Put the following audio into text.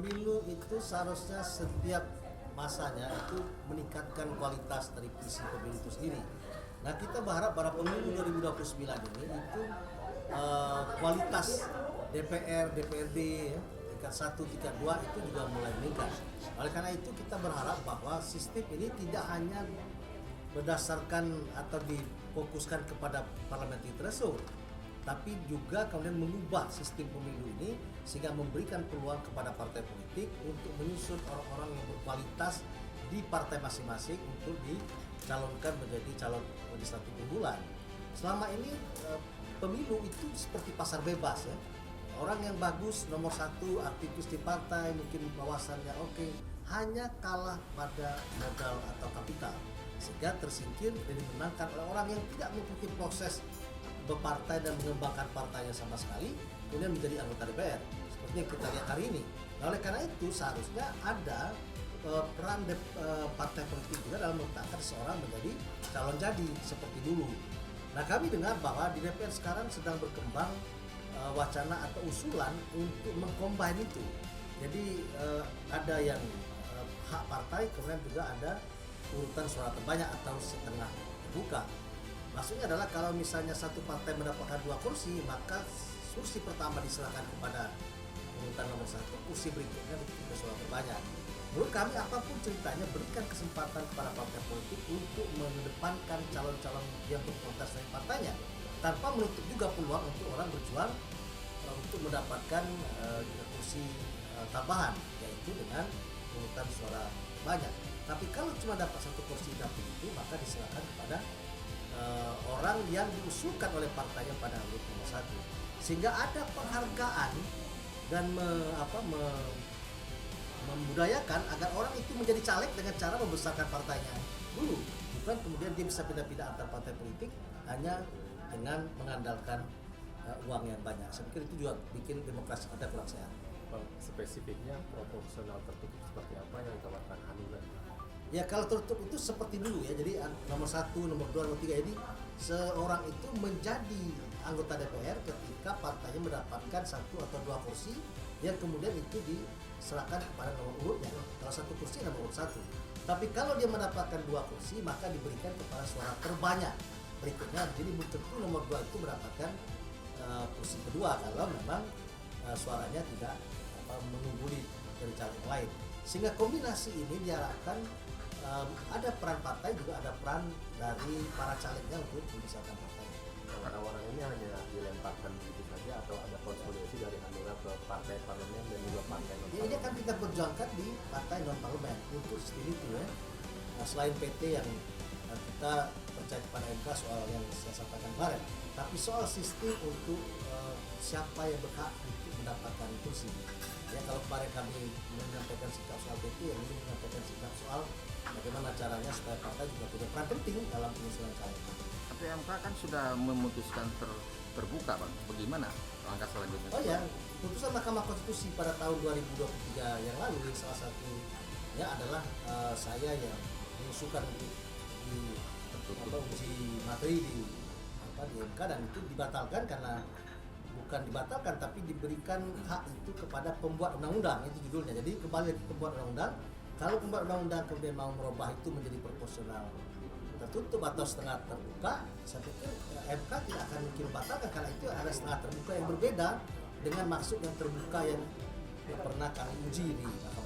Pemilu itu seharusnya setiap masanya itu meningkatkan kualitas dari visi pemilu itu sendiri. Nah, kita berharap pada pemilu 2029 ini itu kualitas DPR, DPRD ya, tingkat 1, tingkat 2 itu juga mulai meningkat. Oleh karena itu kita berharap bahwa sistem ini tidak hanya berdasarkan atau difokuskan kepada parliamentary threshold, tapi juga kemudian mengubah sistem pemilu ini sehingga memberikan peluang kepada partai politik untuk menyusun orang-orang yang berkualitas di partai masing-masing untuk dicalonkan menjadi calon legislatif unggulan. Selama ini pemilu itu seperti pasar bebas ya. Orang yang bagus nomor 1, aktivis di partai, mungkin wawasannya oke, hanya kalah pada modal atau kapital, sehingga tersingkir dan dimenangkan oleh orang yang tidak mengikuti proses berpartai dan mengembangkan partainya sama sekali, kemudian menjadi anggota DPR seperti yang kita lihat hari ini. Nah, oleh karena itu seharusnya ada peran partai politik juga dalam meletakkan seseorang menjadi calon jadi seperti dulu. Nah, kami dengar bahwa di DPR sekarang sedang berkembang wacana atau usulan untuk mengcombine itu. Jadi ada yang hak partai, kemudian juga ada urutan suara terbanyak atau setengah terbuka. Maksudnya adalah kalau misalnya satu partai mendapatkan 2 kursi, maka kursi pertama diserahkan kepada urutan nomor 1, kursi berikutnya ke suara terbanyak. Menurut kami apapun ceritanya, berikan kesempatan kepada partai politik untuk mengedepankan calon-calon yang berkontestasi dari partainya, tanpa menutup juga peluang untuk orang berjuang untuk mendapatkan kursi tambahan, yaitu dengan urutan suara banyak. Tapi kalau cuma dapat 1 kursi dapil itu, maka diserahkan kepada orang yang diusulkan oleh partainya pada urutan nomor 1, sehingga ada penghargaan dan membudayakan agar orang itu menjadi caleg dengan cara membesarkan partainya dulu, bukan kemudian dia bisa pindah-pindah antar partai politik hanya dengan mengandalkan uang yang banyak. Saya pikir itu juga bikin demokrasi kita kurang sehat. Spesifiknya proporsional tertutup seperti apa yang ditawarkan Hanura? Ya, kalau tertutup itu seperti dulu ya, jadi nomor 1, nomor 2, nomor 3, jadi seorang itu menjadi anggota DPR ketika partainya mendapatkan 1 atau 2 kursi yang kemudian itu diserahkan kepada nomor urutnya. Kalau 1 kursi nomor urut 1. Tapi kalau dia mendapatkan 2 kursi, maka diberikan kepada suara terbanyak berikutnya. Jadi belum tentu nomor 2 itu mendapatkan kursi kedua kalau memang suaranya tidak mengungguli dari calon lain. Sehingga kombinasi ini diharapkan ada peran partai, juga ada peran dari para calegnya untuk membesarkan partai. Tawaran ini hanya dilemparkan begitu saja atau ada konsolidasi dari Hanura ke partai parlemen dan juga partai non parlemen? Ini akan kita perjuangkan di partai non parlemen untuk seperti itu ya. Nah, selain PT yang kita percaya kepada MK soal yang saya sampaikan kemarin, tapi soal sistem untuk siapa yang berhak untuk mendapatkan kursi. Ya, kalau kemarin kami menyampaikan sikap soal PT, yang ini menyampaikan sikap soal bagaimana caranya supaya partai juga punya peran penting dalam penyusunan caleg. Tapi MK kan sudah memutuskan terbuka, Bang. Bagaimana langkah selanjutnya? Oh ya, putusan Mahkamah Konstitusi pada tahun 2023 yang lalu, salah satunya adalah saya yang mengusulkan untuk uji materi di MK, dan itu dibatalkan karena bukan dibatalkan tapi diberikan hak itu kepada pembuat undang-undang, itu judulnya. Jadi kembali ke pembuat undang-undang, kalau pembuat undang-undang kemudian mau merubah itu menjadi proporsional tertutup atau setengah terbuka, saya pikir MK tidak akan mungkin membatalkan karena itu ada setengah terbuka yang berbeda dengan maksud yang terbuka yang pernah kami uji di Mahkamah